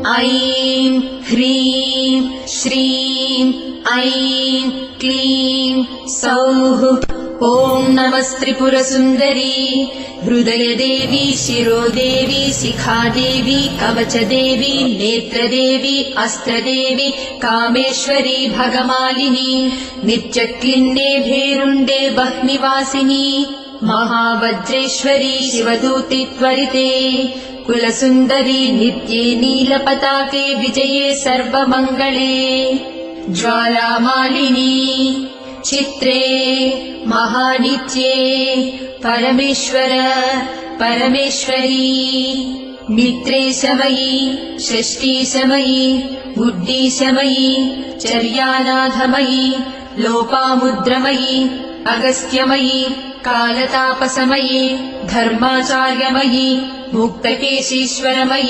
ऐं ह्रीं श्रीं ऐं क्लीं सौः। ॐ नमस्त्रिपुरसुन्दरी हृदयदेवी शिरोदेवी शिखादेवी कवचदेवी नेत्रदेवी अस्त्रदेवी कामेश्वरी भगमालिनी नित्यक्लिन्ने भेरुण्डे वह्निवासिनी महावज्रेश्वरी शिवदूति त्वरिते कुलसुन्दरी नित्ये नीलपताके विजये सर्वमङ्गले ज्वालामालिनी चित्रे महानित्ये परमेश्वर परमेश्वरी मित्रेशमयी षष्ठीशमयी बुद्धीशमयी चर्यानाथमयी लोपामुद्रमयी अगस्त्यमयी कालतापसमयी धर्माचार्यमयी मुक्तकेशीश्वरमयी।